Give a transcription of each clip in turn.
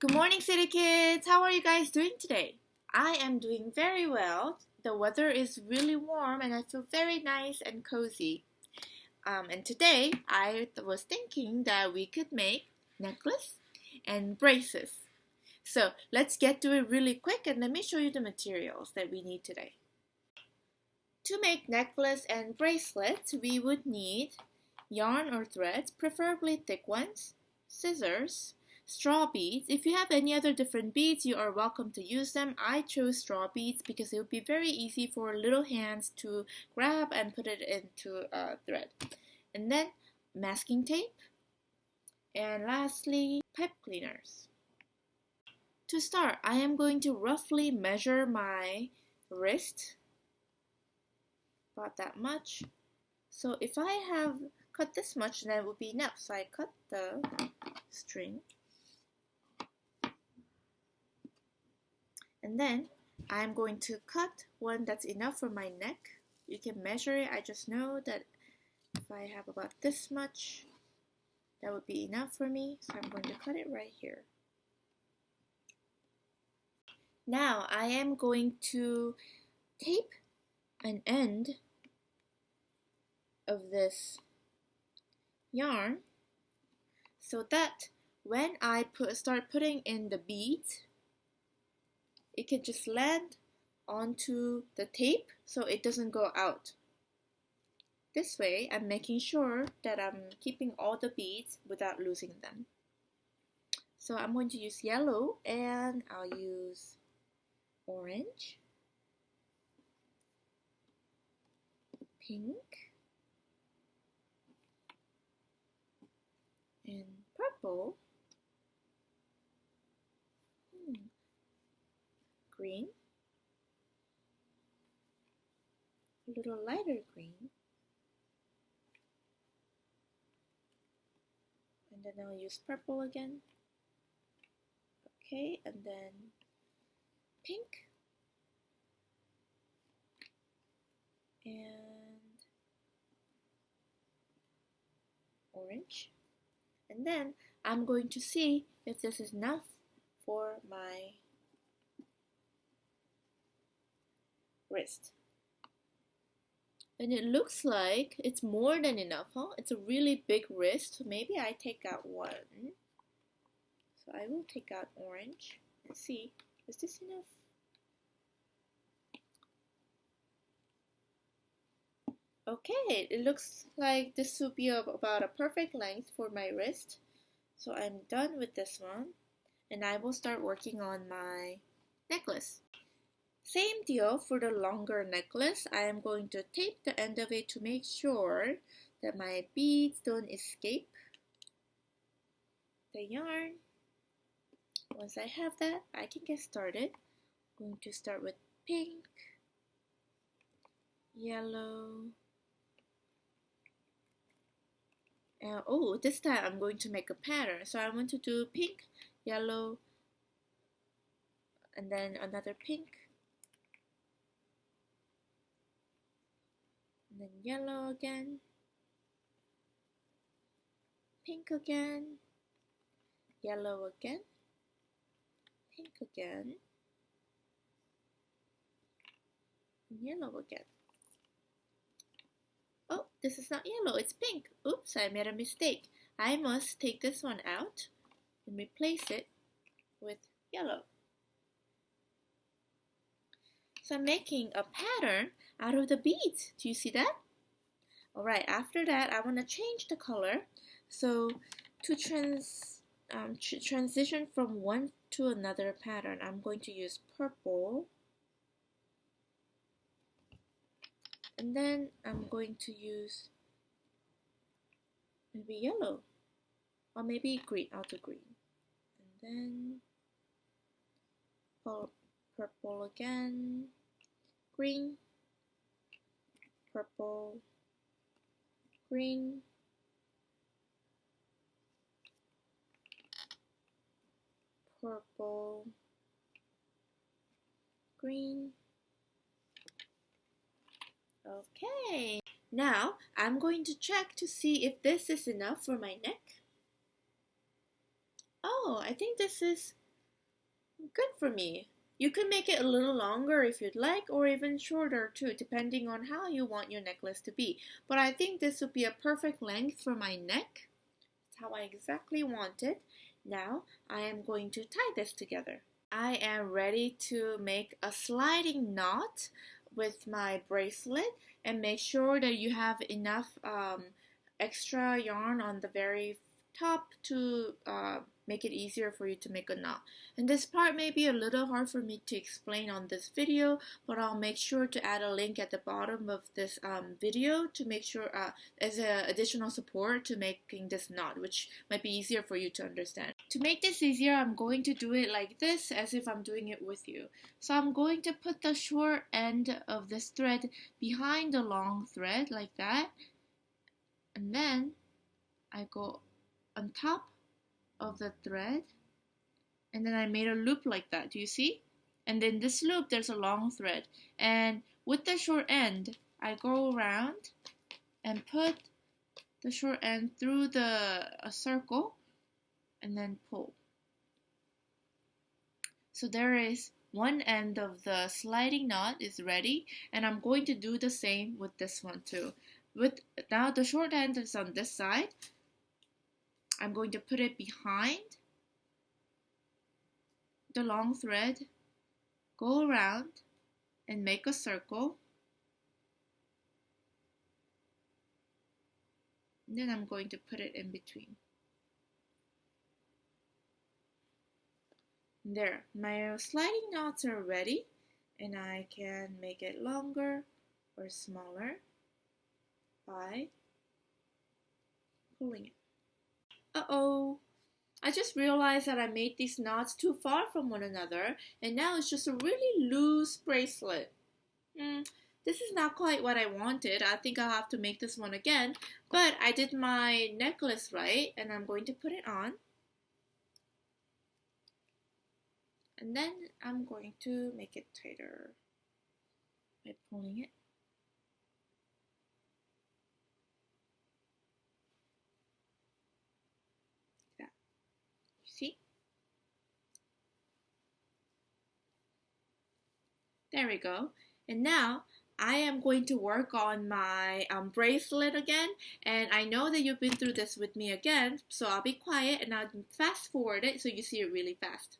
Good morning, City Kids! How are you guys doing today? I am doing very well. The weather is really warm and I feel very nice and cozy. And today I was thinking that we could make necklace and braces. So let's get to it really quick and let me show you the materials that we need today. To make necklace and bracelets, we would need yarn or threads, preferably thick ones, scissors, straw beads. If you have any other different beads, you are welcome to use them. I chose straw beads because it would be very easy for little hands to grab and put it into a thread. And then masking tape. And lastly, pipe cleaners. To start, I am going to roughly measure my wrist, about that much. So if I have cut this much, then it would be enough. So I cut the string. And then I'm going to cut one that's enough for my neck. You can measure it. I just know that if I have about this much, that would be enough for me. So I'm going to cut it right here. Now I am going to tape an end of this yarn so that when I start putting in the beads, it can just land onto the tape so it doesn't go out. This way, I'm making sure that I'm keeping all the beads without losing them. So I'm going to use yellow and I'll use orange, pink, and purple, green, a little lighter green, and then I'll use purple again. Okay, and then pink, and orange. And then I'm going to see if this is enough for my wrist. And it looks like it's more than enough, huh? It's a really big wrist. So maybe I take out one. So I will take out orange and see, is this enough? Okay, it looks like this will be about a perfect length for my wrist. So I'm done with this one and I will start working on my necklace. Same deal for the longer necklace. I am going to tape the end of it to make sure that my beads don't escape the yarn. Once I have that, I can get started. I'm going to start with pink, yellow, and oh, this time I'm going to make a pattern. So I want to do pink, yellow, and then another pink, and then yellow again, pink again, yellow again, pink again, and yellow again. Oh, this is not yellow, it's pink. Oops, I made a mistake. I must take this one out and replace it with yellow. So I'm making a pattern out of the beads. Do you see that? Alright, after that, I want to change the color. So to transition from one to another pattern, I'm going to use purple. And then I'm going to use maybe yellow or maybe green. I'll do green. And then purple again, green, purple, green, purple, green. Okay, now I'm going to check to see if this is enough for my neck. Oh, I think this is Good for me. You can make it a little longer if you'd like, or even shorter too, depending on how you want your necklace to be. But I think this would be a perfect length for my neck. It's how I exactly want it. Now I am going to tie this together. I am ready to make a sliding knot with my bracelet, and make sure that you have enough extra yarn on the very top to make it easier for you to make a knot. And this part may be a little hard for me to explain on this video, but I'll make sure to add a link at the bottom of this video to make sure as an additional support to making this knot, which might be easier for you to understand. To make this easier, I'm going to do it like this, as if I'm doing it with you. So I'm going to put the short end of this thread behind the long thread like that, and then I go on top of the thread, and then I made a loop like that. Do you see? And then this loop, there's a long thread, and with the short end I go around and put the short end through a circle and then pull. So there is one end of the sliding knot is ready, and I'm going to do the same with this one too. Now the short end is on this side. I'm going to put it behind the long thread, go around and make a circle. And then I'm going to put it in between. There, my sliding knots are ready, and I can make it longer or smaller by pulling it. Uh-oh! I just realized that I made these knots too far from one another, and now it's just a really loose bracelet. This is not quite what I wanted. I think I'll have to make this one again, but I did my necklace right, and I'm going to put it on. And then I'm going to make it tighter by pulling it. Like that. See? There we go. And now I am going to work on my bracelet again, and I know that you've been through this with me again, so I'll be quiet and I'll fast forward it so you see it really fast.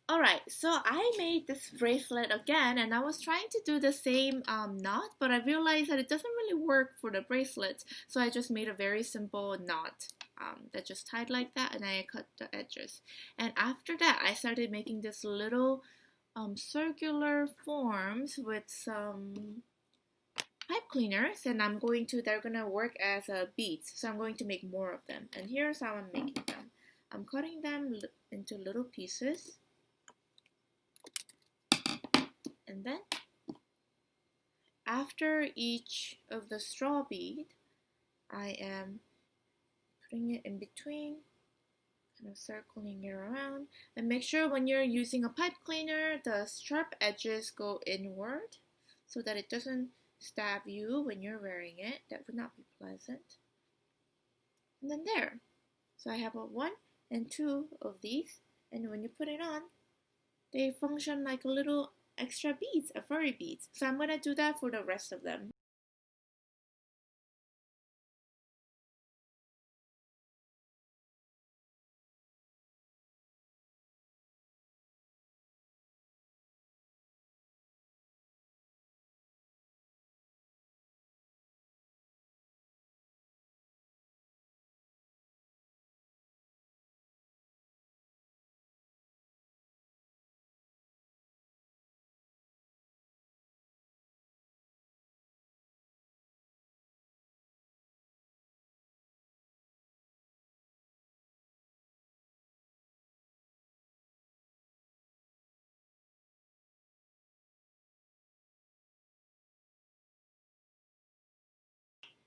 Alright, so I made this bracelet again, and I was trying to do the same knot, but I realized that it doesn't really work for the bracelets, so I just made a very simple knot that just tied like that, and I cut the edges. And after that, I started making this little circular forms with some pipe cleaners, and they're gonna work as beads, so I'm going to make more of them. And here's how I'm making them. I'm cutting them into little pieces. And then after each of the straw bead, I am putting it in between, kind of circling it around. And make sure when you're using a pipe cleaner, the sharp edges go inward so that it doesn't stab you when you're wearing it. That would not be pleasant. And then there. So I have a 1 and 2 of these, and when you put it on, they function like a little extra beads, furry beads. So I'm going to do that for the rest of them.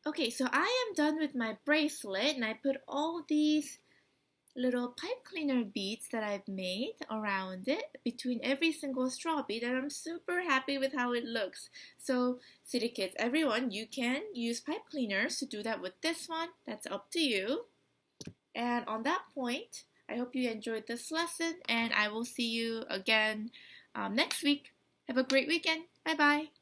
Okay, so I am done with my bracelet and I put all these little pipe cleaner beads that I've made around it between every single straw bead, and I'm super happy with how it looks. So City Kids, everyone, you can use pipe cleaners to do that with this one. That's up to you. And on that point, I hope you enjoyed this lesson and I will see you again next week. Have a great weekend. Bye bye.